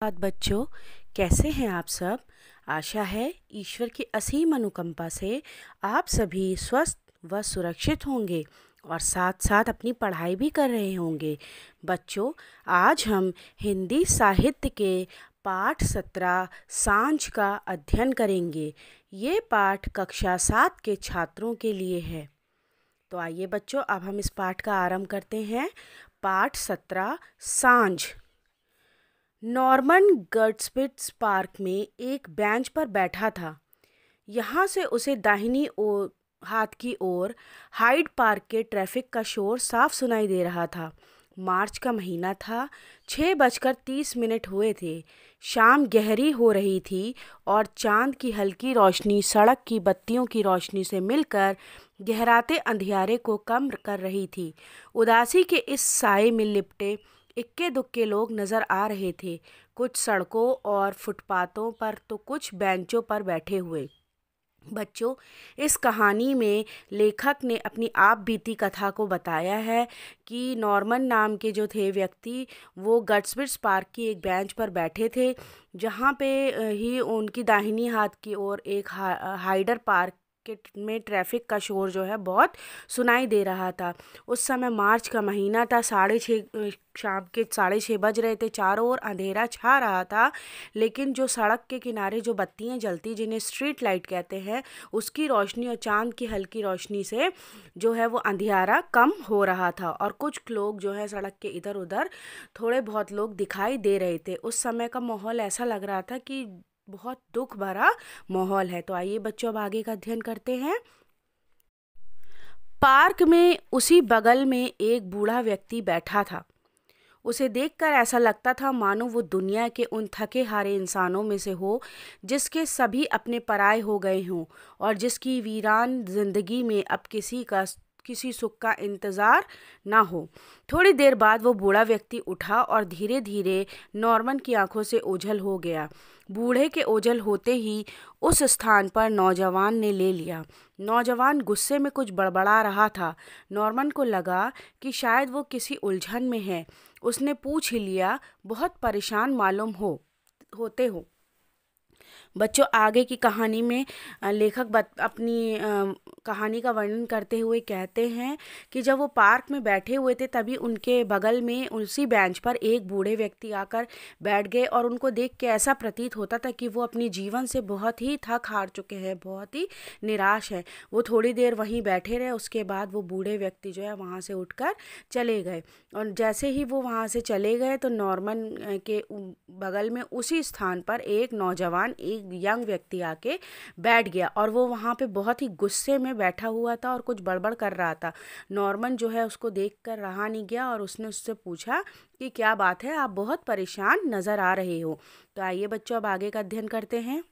बाद बच्चों, कैसे हैं आप सब। आशा है ईश्वर की असीम अनुकंपा से आप सभी स्वस्थ व सुरक्षित होंगे और साथ साथ अपनी पढ़ाई भी कर रहे होंगे। बच्चों, आज हम हिंदी साहित्य के पाठ 17 सांझ का अध्ययन करेंगे। ये पाठ कक्षा 7 के छात्रों के लिए है। तो आइए बच्चों, अब हम इस पाठ का आरंभ करते हैं। पाठ 17 सांझ। नॉर्मन गर्ट्सबिट्स पार्क में एक बेंच पर बैठा था। यहाँ से उसे दाहिनी ओर हाथ की ओर हाइड पार्क के ट्रैफिक का शोर साफ सुनाई दे रहा था। मार्च का महीना था। 6:30 हुए थे। शाम गहरी हो रही थी और चांद की हल्की रोशनी सड़क की बत्तियों की रोशनी से मिलकर गहराते अंधियारे को कम कर रही थी। उदासी के इस साए में लिपटे इक्के दुक्के लोग नज़र आ रहे थे, कुछ सड़कों और फुटपाथों पर तो कुछ बेंचों पर बैठे हुए। बच्चों, इस कहानी में लेखक ने अपनी आप बीती कथा को बताया है कि नॉर्मन नाम के जो थे व्यक्ति, वो गर्ट्सबिट्स पार्क की एक बेंच पर बैठे थे, जहाँ पे ही उनकी दाहिनी हाथ की ओर एक हाइडर पार्क में ट्रैफिक का शोर जो है बहुत सुनाई दे रहा था। उस समय मार्च का महीना था। शाम के 6:30 बज रहे थे। चारों ओर अंधेरा छा रहा था, लेकिन जो सड़क के किनारे जो बत्तियां जलती, जिन्हें स्ट्रीट लाइट कहते हैं, उसकी रोशनी और चांद की हल्की रोशनी से जो है वो अंधियारा कम हो रहा था और कुछ लोग जो है सड़क के इधर उधर थोड़े बहुत लोग दिखाई दे रहे थे। उस समय का माहौल ऐसा लग रहा था कि बहुत दुख भरा माहौल है। तो आइए बच्चों, अब आगे का अध्ययन करते हैं। पार्क में उसी बगल में एक बूढ़ा व्यक्ति बैठा था। उसे देखकर ऐसा लगता था मानो वो दुनिया के उन थके हारे इंसानों में से हो, जिसके सभी अपने पराये हो गए हों और जिसकी वीरान जिंदगी में अब किसी सुख का इंतज़ार ना हो। थोड़ी देर बाद वो बूढ़ा व्यक्ति उठा और धीरे धीरे नॉर्मन की आंखों से ओझल हो गया। बूढ़े के ओझल होते ही उस स्थान पर नौजवान ने ले लिया। नौजवान गुस्से में कुछ बड़बड़ा रहा था। नॉर्मन को लगा कि शायद वो किसी उलझन में है। उसने पूछ ही लिया, बहुत परेशान मालूम होते हो। बच्चों, आगे की कहानी में लेखक अपनी कहानी का वर्णन करते हुए कहते हैं कि जब वो पार्क में बैठे हुए थे, तभी उनके बगल में उसी बेंच पर एक बूढ़े व्यक्ति आकर बैठ गए और उनको देख के ऐसा प्रतीत होता था कि वो अपने जीवन से बहुत ही थक हार चुके हैं, बहुत ही निराश हैं। वो थोड़ी देर वहीं बैठे रहे। उसके बाद वो बूढ़े व्यक्ति जो है वहाँ से उठकर चले गए और जैसे ही वो वहाँ से चले गए तो नॉर्मन के बगल में उसी स्थान पर एक नौजवान, एक यंग व्यक्ति आके बैठ गया और वो वहाँ पे बहुत ही गुस्से में बैठा हुआ था और कुछ बड़बड़ कर रहा था। नॉर्मन जो है उसको देखकर रहा नहीं गया और उसने उससे पूछा कि क्या बात है, आप बहुत परेशान नज़र आ रहे हो। तो आइए बच्चों, अब आगे का अध्ययन करते हैं।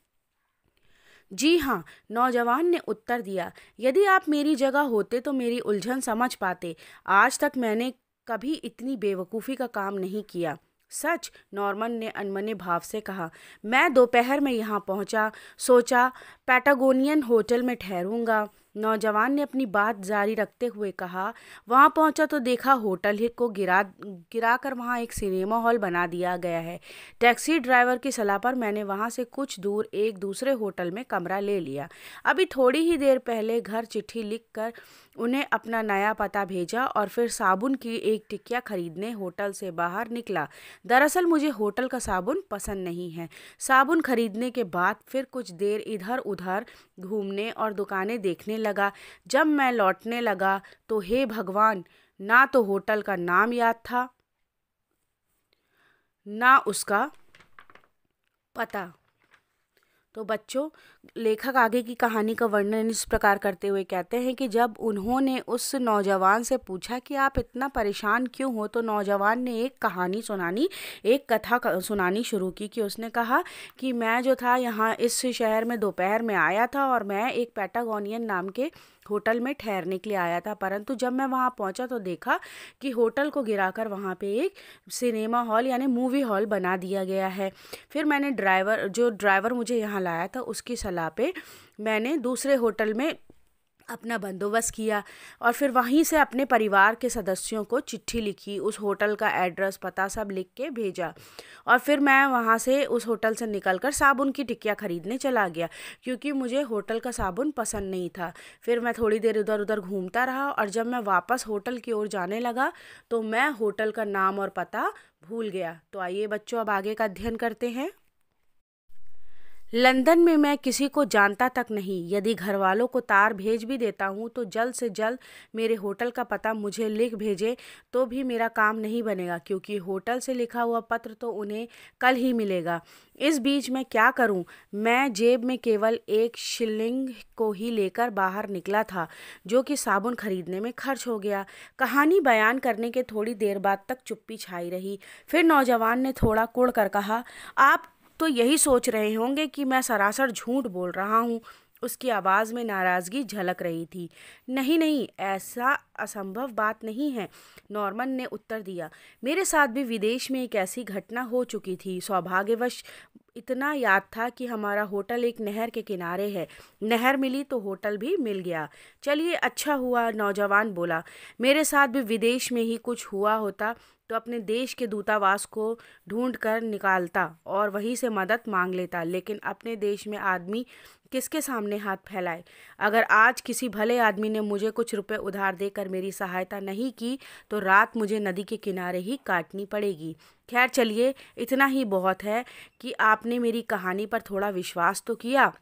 जी हाँ, नौजवान ने उत्तर दिया, यदि आप मेरी जगह होते तो मेरी उलझन समझ पाते। आज तक मैंने कभी इतनी बेवकूफ़ी का काम नहीं किया। सच? नॉर्मन ने अनमने भाव से कहा। मैं दोपहर में यहाँ पहुँचा, सोचा पैटागोनियन होटल में ठहरूंगा। नौजवान ने अपनी बात जारी रखते हुए कहा, वहाँ पहुँचा तो देखा होटल ही को गिरा कर वहाँ एक सिनेमा हॉल बना दिया गया है। टैक्सी ड्राइवर की सलाह पर मैंने वहाँ से कुछ दूर एक दूसरे होटल में कमरा ले लिया। अभी थोड़ी ही देर पहले घर चिट्ठी लिखकर उन्हें अपना नया पता भेजा और फिर साबुन की एक टिकिया खरीदने होटल से बाहर निकला। दरअसल मुझे होटल का साबुन पसंद नहीं है। साबुन खरीदने के बाद फिर कुछ देर इधर उधर घूमने और दुकानें देखने लगा। जब मैं लौटने लगा तो हे भगवान, ना तो होटल का नाम याद था, ना उसका पता। तो बच्चों, लेखक आगे की कहानी का वर्णन इस प्रकार करते हुए कहते हैं कि जब उन्होंने उस नौजवान से पूछा कि आप इतना परेशान क्यों हो, तो नौजवान ने एक कथा सुनानी शुरू की कि उसने कहा कि मैं जो था यहाँ इस शहर में दोपहर में आया था और मैं एक पैटागोनियन नाम के होटल में ठहरने के लिए आया था, परंतु जब मैं वहाँ पहुँचा तो देखा कि होटल को गिराकर वहाँ पे एक सिनेमा हॉल यानी मूवी हॉल बना दिया गया है। फिर मैंने ड्राइवर मुझे यहाँ लाया था, उसकी सलाह पे मैंने दूसरे होटल में अपना बंदोबस्त किया और फिर वहीं से अपने परिवार के सदस्यों को चिट्ठी लिखी, उस होटल का एड्रेस पता सब लिख के भेजा। और फिर मैं वहाँ से उस होटल से निकलकर साबुन की टिक्कियाँ ख़रीदने चला गया, क्योंकि मुझे होटल का साबुन पसंद नहीं था। फिर मैं थोड़ी देर इधर उधर घूमता रहा और जब मैं वापस होटल की ओर जाने लगा तो मैं होटल का नाम और पता भूल गया। तो आइए बच्चों, अब आगे का अध्ययन करते हैं। लंदन में मैं किसी को जानता तक नहीं। यदि घर वालों को तार भेज भी देता हूँ तो जल्द से जल्द मेरे होटल का पता मुझे लिख भेजे तो भी मेरा काम नहीं बनेगा, क्योंकि होटल से लिखा हुआ पत्र तो उन्हें कल ही मिलेगा। इस बीच मैं क्या करूं? मैं जेब में केवल 1 शिलिंग को ही लेकर बाहर निकला था, जो कि साबुन खरीदने में खर्च हो गया। कहानी बयान करने के थोड़ी देर बाद तक चुप्पी छाई रही। फिर नौजवान ने थोड़ा कुढ़ कर कहा, आप तो यही सोच रहे होंगे कि मैं सरासर झूठ बोल रहा हूँ। उसकी आवाज़ में नाराज़गी झलक रही थी। नहीं नहीं, ऐसा असंभव बात नहीं है, नॉर्मन ने उत्तर दिया। मेरे साथ भी विदेश में एक ऐसी घटना हो चुकी थी। सौभाग्यवश इतना याद था कि हमारा होटल एक नहर के किनारे है। नहर मिली तो होटल भी मिल गया। चलिए, अच्छा हुआ, नौजवान बोला। मेरे साथ भी विदेश में ही कुछ हुआ होता तो अपने देश के दूतावास को ढूंढ कर निकालता और वहीं से मदद मांग लेता, लेकिन अपने देश में आदमी किसके सामने हाथ फैलाए? अगर आज किसी भले आदमी ने मुझे कुछ रुपए उधार देकर मेरी सहायता नहीं की तो रात मुझे नदी के किनारे ही काटनी पड़ेगी। खैर चलिए, इतना ही बहुत है कि आपने मेरी कहानी पर थोड़ा विश्वास तो किया।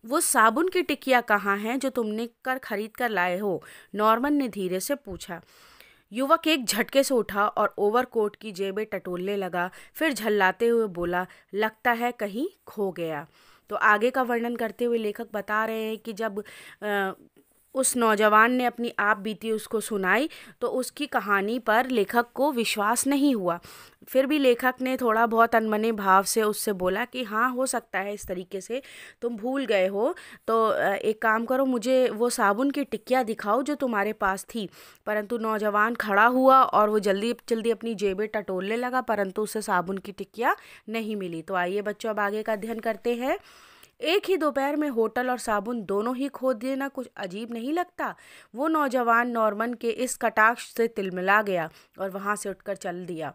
वो साबुन की टिकिया कहाँ हैं जो तुमने खरीद कर लाए हो? नॉर्मन ने धीरे से पूछा। युवक एक झटके से उठा और ओवरकोट की जेबें टटोलने लगा। फिर झल्लाते हुए बोला, लगता है कहीं खो गया। तो आगे का वर्णन करते हुए लेखक बता रहे हैं कि जब उस नौजवान ने अपनी आप बीती उसको सुनाई तो उसकी कहानी पर लेखक को विश्वास नहीं हुआ। फिर भी लेखक ने थोड़ा बहुत अनमने भाव से उससे बोला कि हाँ, हो सकता है इस तरीके से तुम भूल गए हो, तो एक काम करो, मुझे वो साबुन की टिक्कियाँ दिखाओ जो तुम्हारे पास थी। परंतु नौजवान खड़ा हुआ और वो जल्दी जल्दी अपनी जेबें टटोलने लगा, परंतु उसे साबुन की टिक्कियाँ नहीं मिली। तो आइए बच्चों, अब आगे का अध्ययन करते हैं। एक ही दोपहर में होटल और साबुन दोनों ही खो देना कुछ अजीब नहीं लगता? वो नौजवान नॉर्मन के इस कटाक्ष से तिलमिला गया और वहां से उठकर चल दिया।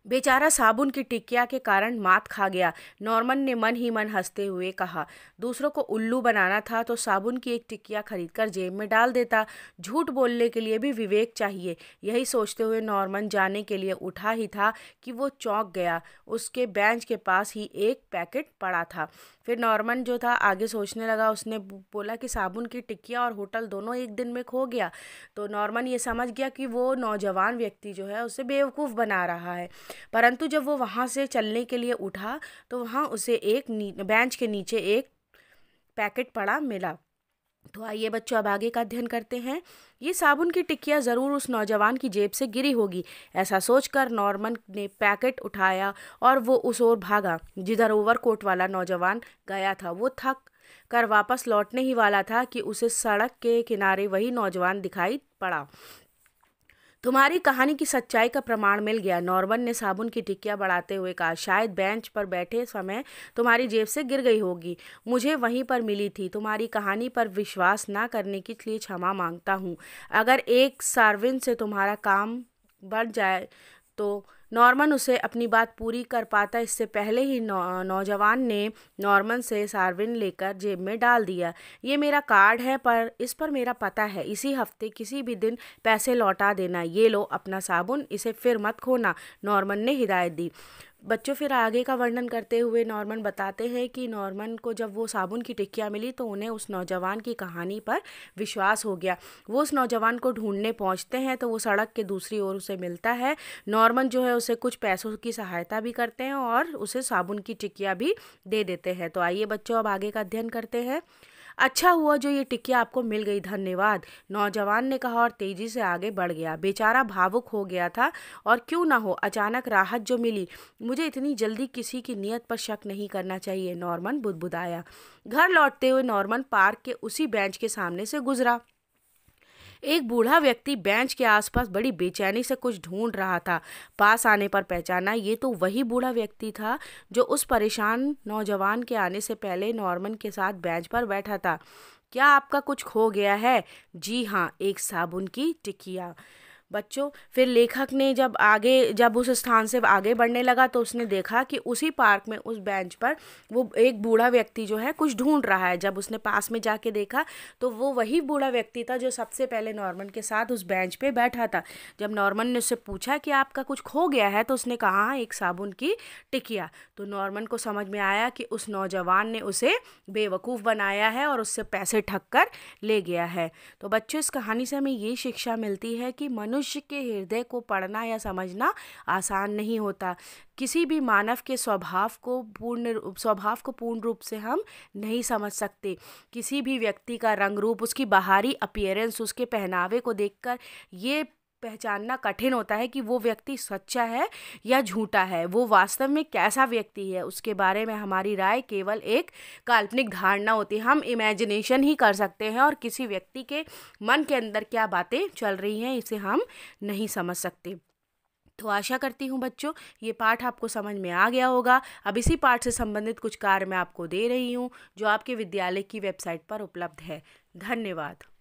बेचारा साबुन की टिकिया के कारण मात खा गया। नॉर्मन ने मन ही मन हंसते हुए कहा, दूसरों को उल्लू बनाना था तो साबुन की एक टिकिया खरीदकर जेब में डाल देता। झूठ बोलने के लिए भी विवेक चाहिए। यही सोचते हुए नॉर्मन जाने के लिए उठा ही था कि वो चौंक गया। उसके बेंच के पास ही एक पैकेट पड़ा था। फिर नॉर्मन जो था आगे सोचने लगा। उसने बोला कि साबुन की टिकिया और होटल दोनों एक दिन में खो गया। तो नॉर्मन ये समझ गया कि वो नौजवान व्यक्ति जो है उसे बेवकूफ़ बना रहा है। परंतु जब वो वहाँ से चलने के लिए उठा तो वहाँ उसे एक बेंच के नीचे एक पैकेट पड़ा मिला। तो आइए बच्चों, अब आगे का अध्ययन करते हैं। ये साबुन की टिक्कियाँ ज़रूर उस नौजवान की जेब से गिरी होगी। ऐसा सोचकर नॉर्मन ने पैकेट उठाया और वो उस ओर भागा जिधर ओवरकोट वाला नौजवान गया था। वो थक कर वापस लौटने ही वाला था कि उसे सड़क के किनारे वही नौजवान दिखाई पड़ा। तुम्हारी कहानी की सच्चाई का प्रमाण मिल गया, नॉर्मन ने साबुन की टिक्कियाँ बढ़ाते हुए कहा। शायद बेंच पर बैठे समय तुम्हारी जेब से गिर गई होगी। मुझे वहीं पर मिली थी। तुम्हारी कहानी पर विश्वास ना करने के लिए क्षमा मांगता हूँ। अगर एक सार्विन से तुम्हारा काम बढ़ जाए तो नॉर्मन उसे अपनी बात पूरी कर पाता। इससे पहले ही नौजवान ने नॉर्मन से सार्विन लेकर जेब में डाल दिया। ये मेरा कार्ड है, पर इस पर मेरा पता है। इसी हफ्ते किसी भी दिन पैसे लौटा देना। ये लो अपना साबुन, इसे फिर मत खोना, नॉर्मन ने हिदायत दी। बच्चों, फिर आगे का वर्णन करते हुए नॉर्मन बताते हैं कि नॉर्मन को जब वो साबुन की टिक्कियाँ मिली तो उन्हें उस नौजवान की कहानी पर विश्वास हो गया। वो उस नौजवान को ढूंढने पहुंचते हैं तो वो सड़क के दूसरी ओर उसे मिलता है। नॉर्मन जो है उसे कुछ पैसों की सहायता भी करते हैं और उसे साबुन की टिक्कियाँ भी दे देते हैं। तो आइए बच्चों, अब आगे का अध्ययन करते हैं। अच्छा हुआ जो ये टिक्कियाँ आपको मिल गई, धन्यवाद, नौजवान ने कहा और तेजी से आगे बढ़ गया। बेचारा भावुक हो गया था और क्यों ना हो, अचानक राहत जो मिली। मुझे इतनी जल्दी किसी की नीयत पर शक नहीं करना चाहिए, नॉर्मन बुदबुदाया। घर लौटते हुए नॉर्मन पार्क के उसी बेंच के सामने से गुजरा। एक बूढ़ा व्यक्ति बेंच के आसपास बड़ी बेचैनी से कुछ ढूंढ रहा था। पास आने पर पहचाना, ये तो वही बूढ़ा व्यक्ति था जो उस परेशान नौजवान के आने से पहले नॉर्मन के साथ बेंच पर बैठा था। क्या आपका कुछ खो गया है? जी हाँ, एक साबुन की टिकिया। बच्चों, फिर लेखक ने जब उस स्थान से आगे बढ़ने लगा तो उसने देखा कि उसी पार्क में उस बेंच पर वो एक बूढ़ा व्यक्ति जो है कुछ ढूंढ रहा है। जब उसने पास में जाके देखा तो वो वही बूढ़ा व्यक्ति था जो सबसे पहले नॉर्मन के साथ उस बेंच पे बैठा था। जब नॉर्मन ने उससे पूछा कि आपका कुछ खो गया है तो उसने कहा, हाँ, एक साबुन की टिकिया। तो नॉर्मन को समझ में आया कि उस नौजवान ने उसे बेवकूफ़ बनाया है और उससे पैसे ठग कर ले गया है। तो बच्चों, इस कहानी से हमें ये शिक्षा मिलती है कि मनुष्य के हृदय को पढ़ना या समझना आसान नहीं होता। किसी भी मानव के स्वभाव को पूर्ण रूप से हम नहीं समझ सकते। किसी भी व्यक्ति का रंग रूप, उसकी बाहरी अपीयरेंस, उसके पहनावे को देखकर ये पहचानना कठिन होता है कि वो व्यक्ति सच्चा है या झूठा है। वो वास्तव में कैसा व्यक्ति है, उसके बारे में हमारी राय केवल एक काल्पनिक धारणा होती है। हम इमेजिनेशन ही कर सकते हैं और किसी व्यक्ति के मन के अंदर क्या बातें चल रही हैं इसे हम नहीं समझ सकते। तो आशा करती हूँ बच्चों, ये पाठ आपको समझ में आ गया होगा। अब इसी पाठ से संबंधित कुछ कार्य मैं आपको दे रही हूँ जो आपके विद्यालय की वेबसाइट पर उपलब्ध है। धन्यवाद।